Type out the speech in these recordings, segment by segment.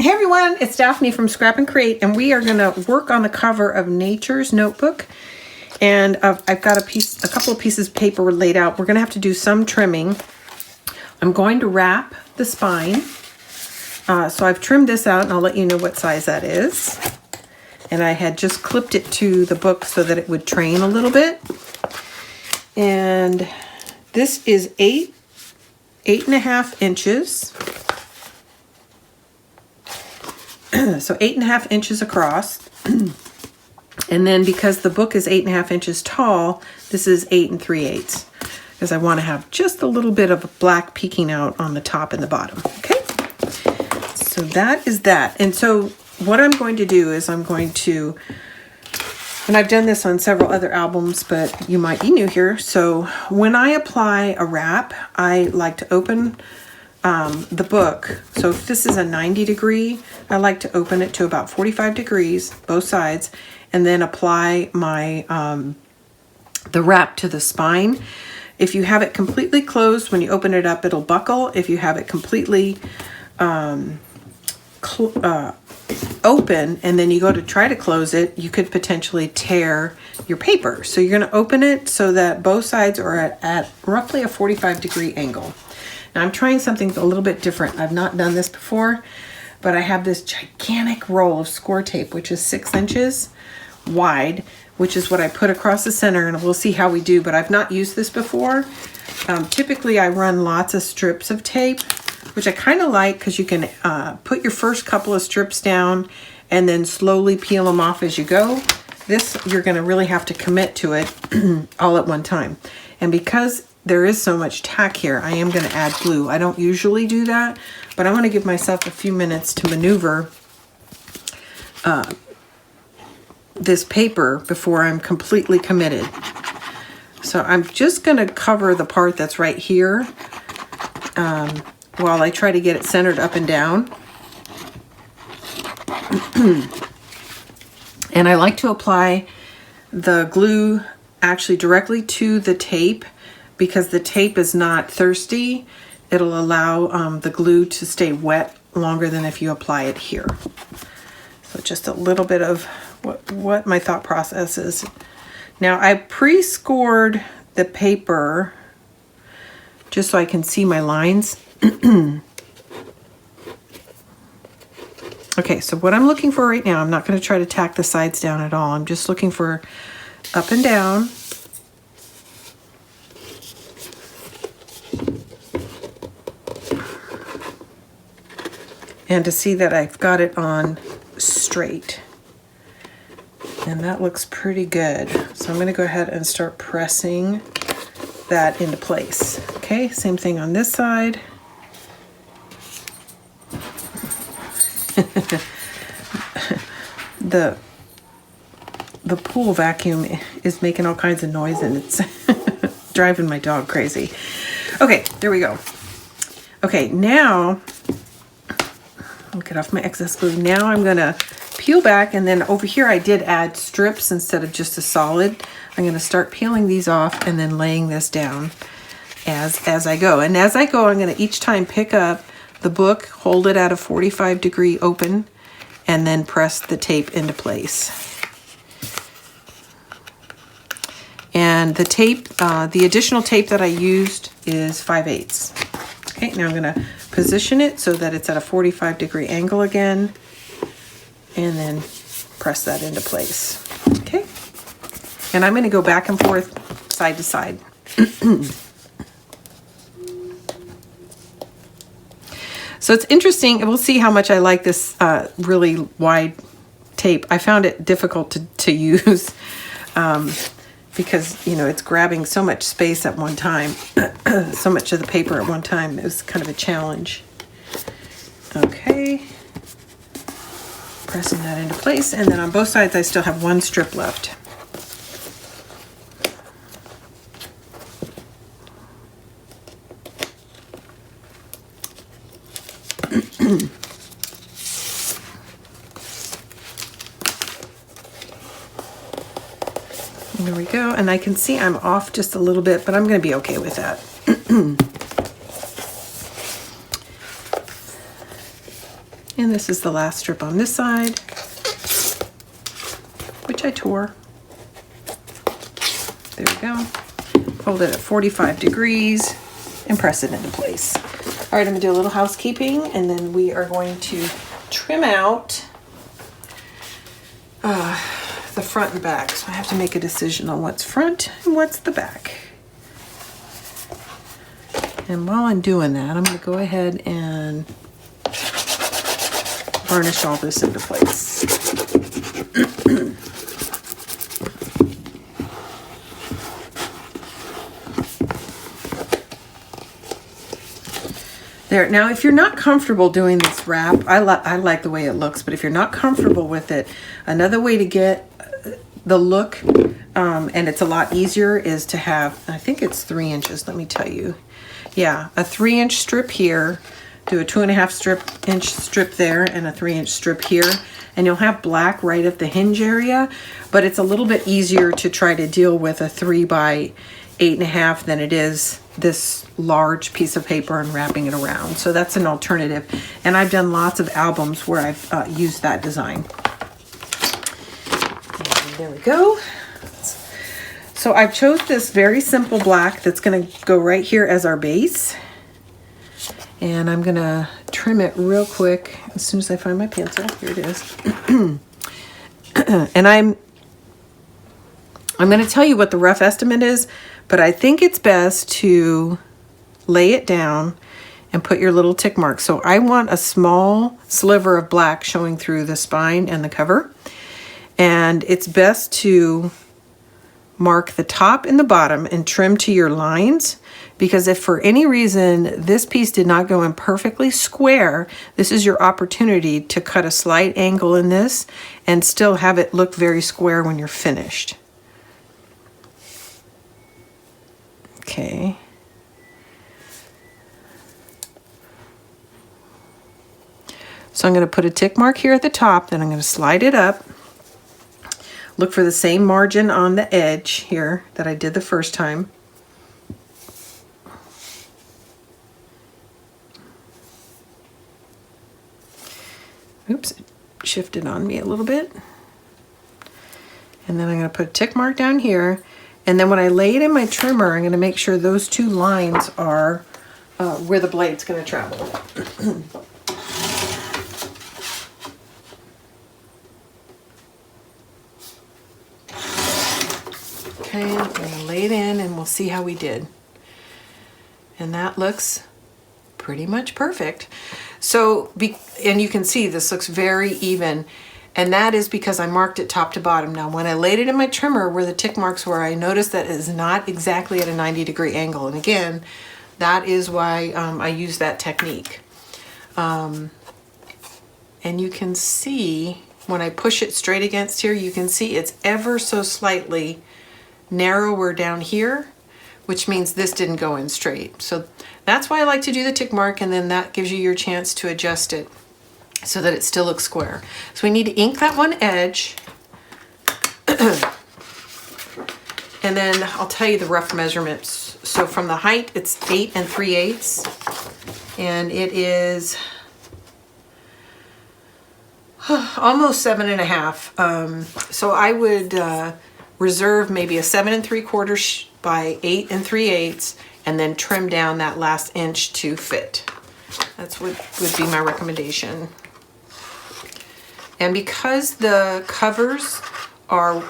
Hey everyone, it's Daphne from Scrap and Create, and we are going to work on the cover of Nature's Notebook. And I've got a couple of pieces of paper laid out. We're going to have to do some trimming. I'm going to wrap the spine. So I've trimmed this out, and I'll let you know what size that is. And I had just clipped it to the book so that it would train a little bit. And this is 8.5 inches. So 8.5 inches across. And then because the book is 8.5 inches tall, this is 8 3/8, because I want to have just a little bit of black peeking out on the top and the bottom. Okay, so that is that. And so what I'm going to do is I'm going to, and I've done this on several other albums, but you might be new here. So when I apply a wrap, I like to open the book. So if this is a 90 degree, I like to open it to about 45 degrees, both sides, and then apply my the wrap to the spine. If you have it completely closed, when you open it up, it'll buckle. If you have it completely open and then you go to try to close it, you could potentially tear your paper. So you're going to open it so that both sides are at roughly a 45 degree angle. Now I'm trying something a little bit different. I've not done this before, but I have this gigantic roll of score tape, which is 6 inches wide, which is what I put across the center, and we'll see how we do, but I've not used this before. Typically I run lots of strips of tape, which I kind of like because you can put your first couple of strips down and then slowly peel them off as you go. This, you're going to really have to commit to it all at one time. And because there is so much tack here, I am going to add glue. I don't usually do that, but I want to give myself a few minutes to maneuver this paper before I'm completely committed. So I'm just going to cover the part that's right here while I try to get it centered up and down. And I like to apply the glue actually directly to the tape, because the tape is not thirsty. It'll allow the glue to stay wet longer than if you apply it here. So just a little bit of what my thought process is. Now I pre-scored the paper just so I can see my lines. Okay, so what I'm looking for right now, I'm not going to try to tack the sides down at all. I'm just looking for up and down. And to see that I've got it on straight. And that looks pretty good. So I'm going to go ahead and start pressing that into place. Okay, same thing on this side. The pool vacuum is making all kinds of noise and it's driving my dog crazy. Okay, there we go. Okay, now I'll get off my excess glue. Now I'm gonna peel back, and then over here I did add strips instead of just a solid. I'm gonna start peeling these off and then laying this down as I go. And as I go, I'm gonna each time pick up the book, hold it at a 45 degree open, and then press the tape into place. And the tape, the additional tape that I used is 5/8. Okay, now I'm gonna position it so that it's at a 45 degree angle again, and then press that into place. Okay, and I'm gonna go back and forth, side to side. So it's interesting, and we'll see how much I like this really wide tape. I found it difficult to use because, you know, it's grabbing so much space at one time, so much of the paper at one time. It was kind of a challenge. Okay, pressing that into place, and then on both sides I still have one strip left. There we go, and I can see I'm off just a little bit, but I'm going to be okay with that. And this is the last strip on this side, which I tore. There we go. Hold it at 45 degrees and press it into place. All right, I'm gonna do a little housekeeping, and then we are going to trim out the front and back. So I have to make a decision on what's front and what's the back. And while I'm doing that, I'm gonna go ahead and varnish all this into place. There. Now, if you're not comfortable doing this wrap, I like the way it looks, but if you're not comfortable with it, another way to get the look, and it's a lot easier, is to have, I think it's 3 inches, let me tell you. Yeah, a 3-inch strip here, do a 2.5-inch strip there, and a 3-inch strip here, and you'll have black right at the hinge area, but it's a little bit easier to try to deal with a 3 by 8.5 than it is this large piece of paper and wrapping it around. So that's an alternative. And I've done lots of albums where I've used that design. And there we go. So I've chose this very simple black that's gonna go right here as our base. And I'm gonna trim it real quick as soon as I find my pencil. Here it is. And I'm gonna tell you what the rough estimate is, but I think it's best to lay it down and put your little tick mark. So I want a small sliver of black showing through the spine and the cover. And it's best to mark the top and the bottom and trim to your lines, because if for any reason this piece did not go in perfectly square, this is your opportunity to cut a slight angle in this and still have it look very square when you're finished. Okay. So I'm going to put a tick mark here at the top, then I'm going to slide it up. Look for the same margin on the edge here that I did the first time. Oops, it shifted on me a little bit. And then I'm going to put a tick mark down here. And then when I lay it in my trimmer, I'm going to make sure those two lines are where the blade's going to travel. Okay, I'm going to lay it in and we'll see how we did. And that looks pretty much perfect. So, and you can see this looks very even. And that is because I marked it top to bottom. Now, when I laid it in my trimmer where the tick marks were, I noticed that it is not exactly at a 90-degree angle. And again, that is why I use that technique. And you can see when I push it straight against here, you can see it's ever so slightly narrower down here, which means this didn't go in straight. So that's why I like to do the tick mark, and then that gives you your chance to adjust it so that it still looks square. So we need to ink that one edge. And then I'll tell you the rough measurements. So from the height, it's 8 3/8. And it is almost 7.5. So I would reserve maybe a 7 3/4 by 8 3/8, and then trim down that last inch to fit. That's what would be my recommendation. And because the covers are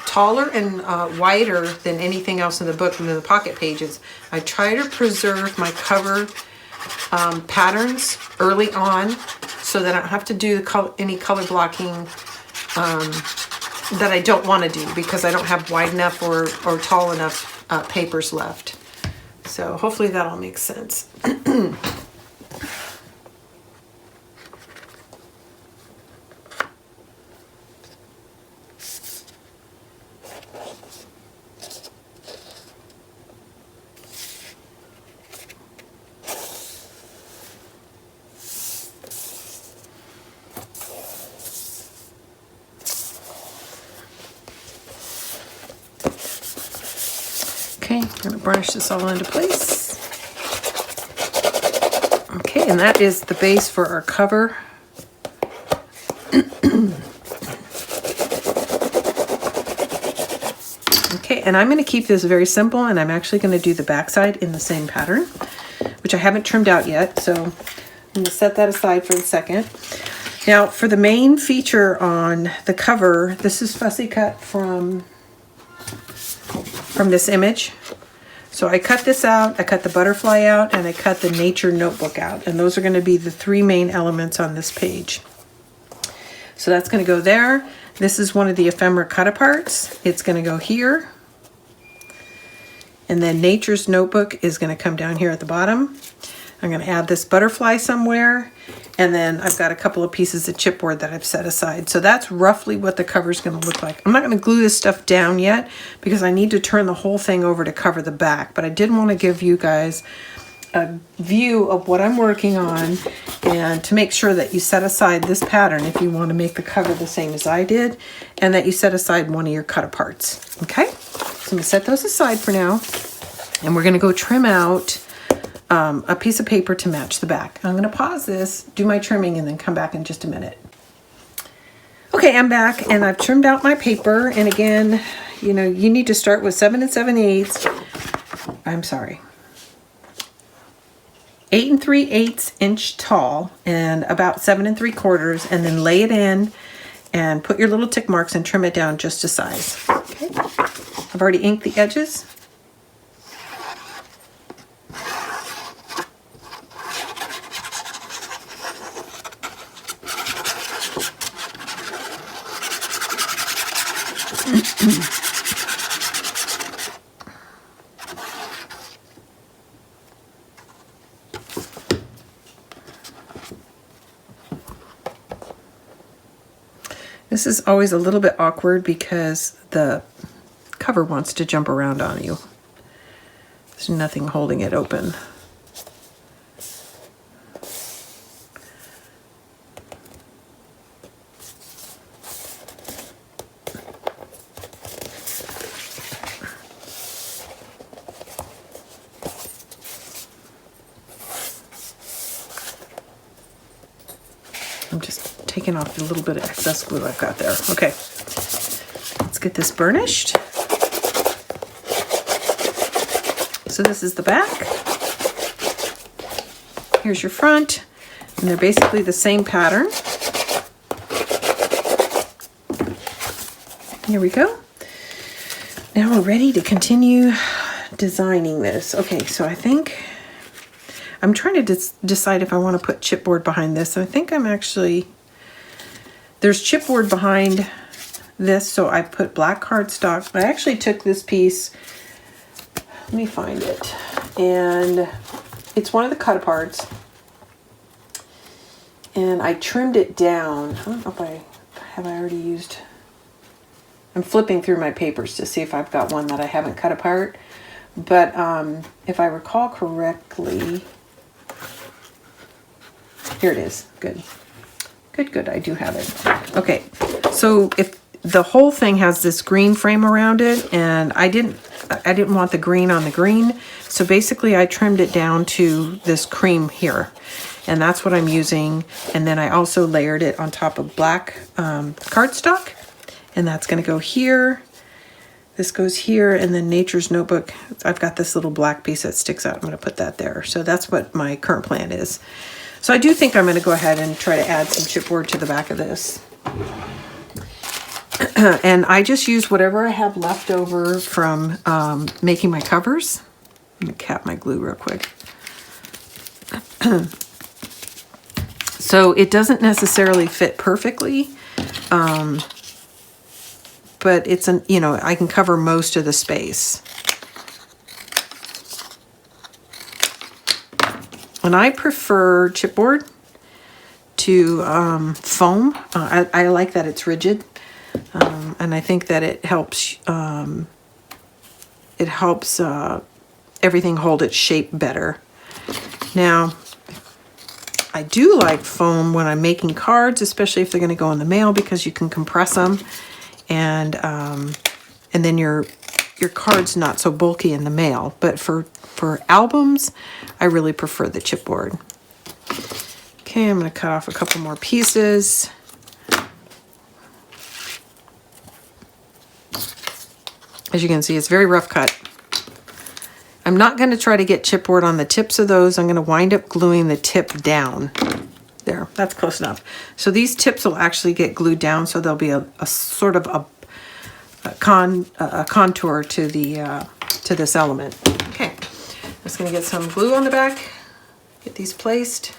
taller and wider than anything else in the book, than the pocket pages, I try to preserve my cover patterns early on so that I don't have to do any color blocking that I don't want to do because I don't have wide enough or tall enough papers left. So hopefully that all makes sense. Okay, I'm going to burnish this all into place. Okay, and that is the base for our cover Okay, and I'm going to keep this very simple, and I'm actually going to do the backside in the same pattern, which I haven't trimmed out yet, so I'm going to set that aside for a second. Now, for the main feature on the cover, this is fussy cut from this image. So I cut this out, I cut the butterfly out, and I cut the nature notebook out, and those are going to be the three main elements on this page. So that's going to go there. This is one of the ephemera cut-aparts. It's going to go here. And then Nature's Notebook is going to come down here at the bottom. I'm going to add this butterfly somewhere. And then I've got a couple of pieces of chipboard that I've set aside. So that's roughly what the cover is going to look like. I'm not going to glue this stuff down yet because I need to turn the whole thing over to cover the back. But I did want to give you guys a view of what I'm working on, and to make sure that you set aside this pattern if you want to make the cover the same as I did, and that you set aside one of your cut aparts. Okay, so I'm going to set those aside for now, and we're going to go trim out a piece of paper to match the back. I'm going to pause this, do my trimming, and then come back in just a minute. Okay, I'm back, and I've trimmed out my paper, and again, you know, you need to start with 7 7/8. I'm sorry. 8 3/8 inch tall and about 7 3/4, and then lay it in and put your little tick marks and trim it down just to size. Okay, I've already inked the edges. This is always a little bit awkward because the cover wants to jump around on you. There's nothing holding it open. I'm just taking off the little bit of excess glue I've got there. Okay, let's get this burnished. So this is the back. Here's your front, and they're basically the same pattern. Here we go. Now we're ready to continue designing this. Okay, so I think I'm trying to decide if I want to put chipboard behind this. I think I'm actually, there's chipboard behind this, so I put black cardstock. I actually took this piece, let me find it, and it's one of the cut aparts, and I trimmed it down. I don't know if I already used, I'm flipping through my papers to see if I've got one that I haven't cut apart, but if I recall correctly, here it is. Good. Good, I do have it. Okay, so if the whole thing has this green frame around it, and I didn't want the green on the green, so basically I trimmed it down to this cream here, and that's what I'm using. And then I also layered it on top of black cardstock, and that's going to go here. This goes here, and then Nature's Notebook, I've got this little black piece that sticks out. I'm going to put that there. So that's what my current plan is. So I do think I'm going to go ahead and try to add some chipboard to the back of this. And I just use whatever I have left over from making my covers. I'm going to cap my glue real quick. So it doesn't necessarily fit perfectly, but it's an, you know, I can cover most of the space. And I prefer chipboard to foam. I like that it's rigid, and I think that it helps everything hold its shape better. Now, I do like foam when I'm making cards, especially if they're going to go in the mail, because you can compress them, and then your card's not so bulky in the mail. But for albums, I really prefer the chipboard. Okay, I'm going to cut off a couple more pieces. As you can see, it's very rough cut. I'm not going to try to get chipboard on the tips of those. I'm going to wind up gluing the tip down. There, that's close enough. So these tips will actually get glued down, so there'll be a sort of a contour to the to this element. Okay, I'm just going to get some glue on the back. Get these placed.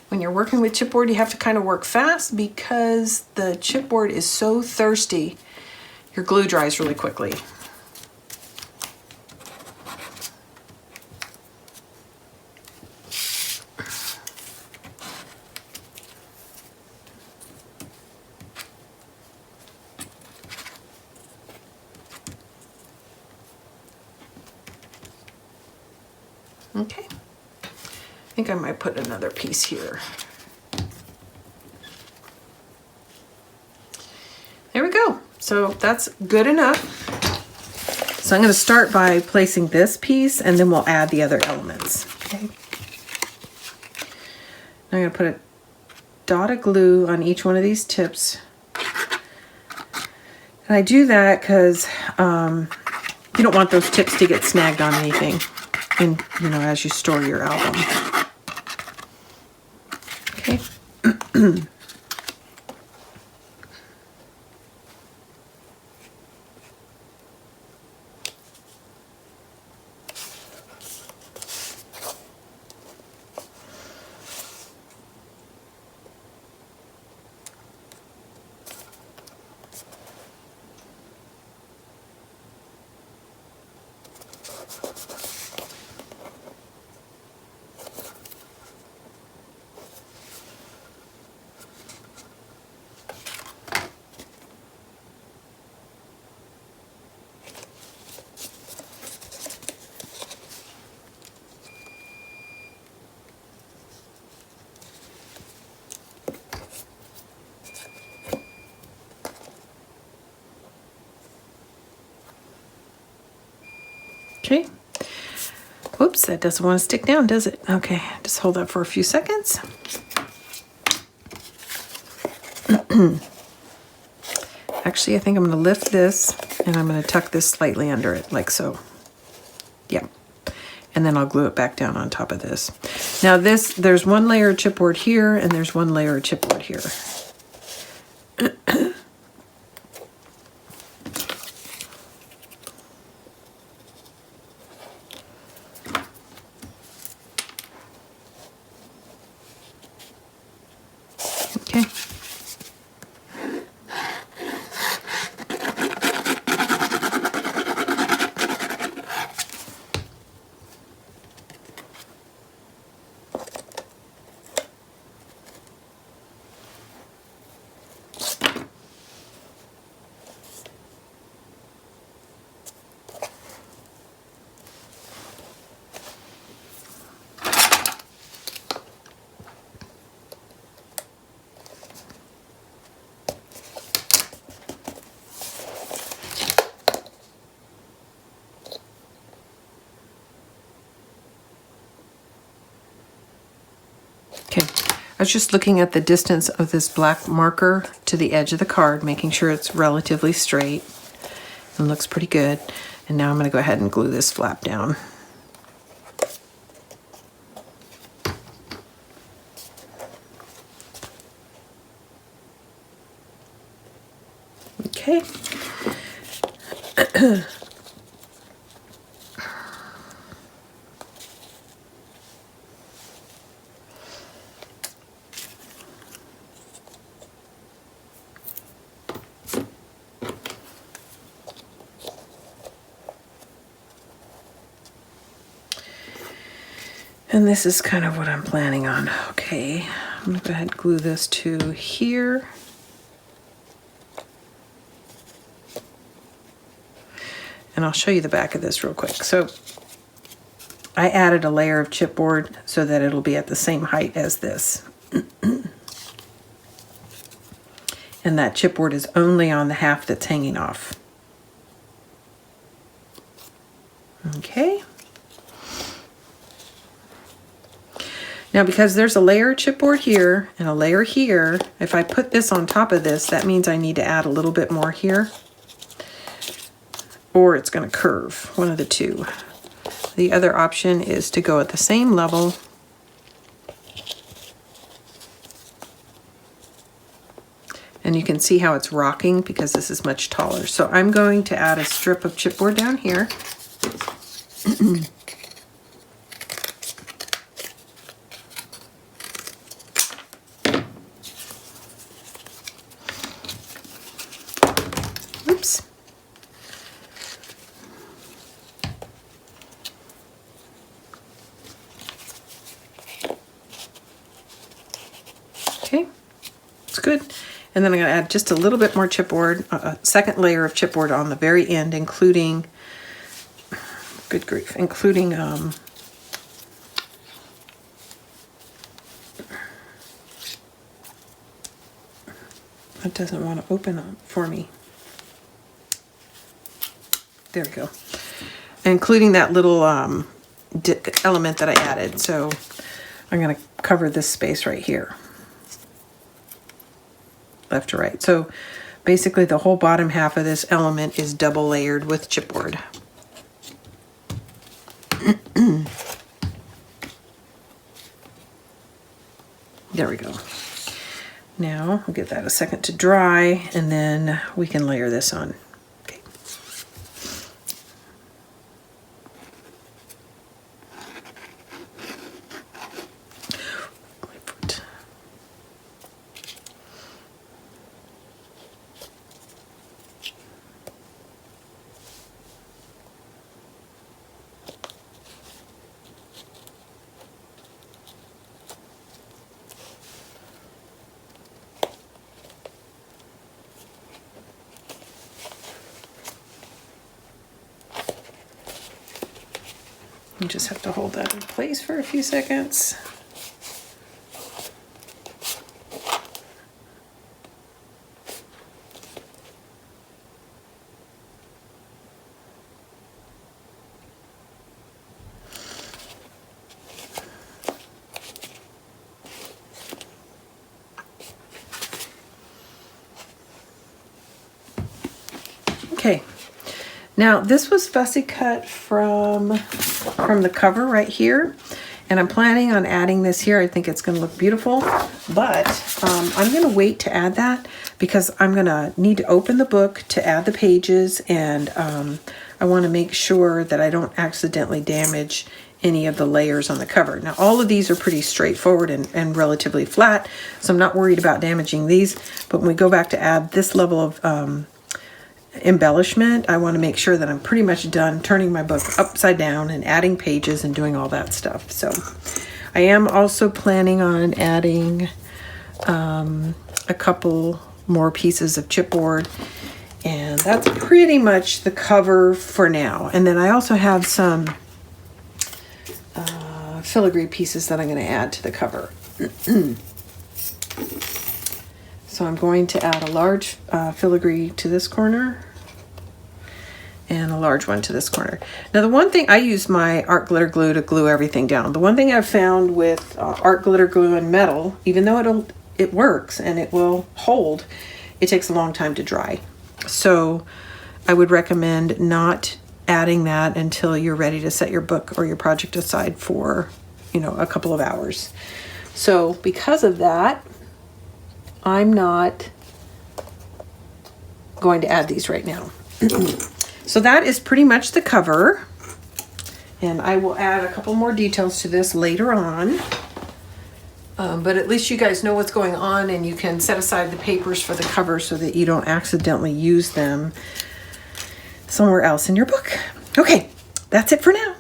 When you're working with chipboard, you have to kind of work fast because the chipboard is so thirsty. Your glue dries really quickly. Okay. I think I might put another piece here. There we go. So that's good enough. So I'm going to start by placing this piece and then we'll add the other elements. Okay. I'm going to put a dot of glue on each one of these tips. And I do that because you don't want those tips to get snagged on anything, and as you store your album. Okay. Okay. Whoops, that doesn't want to stick down, does it? Okay, just hold that for a few seconds. Actually, I think I'm going to lift this and I'm going to tuck this slightly under it, like so. Yeah. And then I'll glue it back down on top of this. Now there's one layer of chipboard here and there's one layer of chipboard here. Okay. Okay, I was just looking at the distance of this black marker to the edge of the card, making sure it's relatively straight. It looks pretty good. And now I'm going to go ahead and glue this flap down. Okay. And this is kind of what I'm planning on. Okay, I'm gonna go ahead and glue this to here. And I'll show you the back of this real quick. So I added a layer of chipboard so that it'll be at the same height as this. And that chipboard is only on the half that's hanging off. Okay. Now, because there's a layer of chipboard here and a layer here, if I put this on top of this, that means I need to add a little bit more here, or it's going to curve, one of the two. The other option is to go at the same level and you can see how it's rocking because this is much taller. So I'm going to add a strip of chipboard down here. Oops. Okay, it's good. And then I'm going to add just a little bit more chipboard, a second layer of chipboard on the very end, including, good grief, including that doesn't want to open up for me. There we go. Including that little element that I added. So I'm going to cover this space right here. Left to right. So basically the whole bottom half of this element is double layered with chipboard. There we go. Now we'll give that a second to dry and then we can layer this on. Okay. You just have to hold that in place for a few seconds. Okay. Now this was fussy cut from the cover right here, and I'm planning on adding this here. I think it's going to look beautiful, but I'm going to wait to add that because I'm going to need to open the book to add the pages, and I want to make sure that I don't accidentally damage any of the layers on the cover. Now all of these are pretty straightforward and relatively flat, so I'm not worried about damaging these, but when we go back to add this level of embellishment, I want to make sure that I'm pretty much done turning my book upside down and adding pages and doing all that stuff. So I am also planning on adding a couple more pieces of chipboard, and that's pretty much the cover for now. And then I also have some filigree pieces that I'm going to add to the cover. So I'm going to add a large filigree to this corner and a large one to this corner. Now the one thing, I use my art glitter glue to glue everything down. The one thing I've found with art glitter glue and metal, even though it works and it will hold, it takes a long time to dry. So I would recommend not adding that until you're ready to set your book or your project aside for, you know, a couple of hours. So because of that, I'm not going to add these right now. So that is pretty much the cover, and I will add a couple more details to this later on. But at least you guys know what's going on, and you can set aside the papers for the cover so that you don't accidentally use them somewhere else in your book. Okay, that's it for now.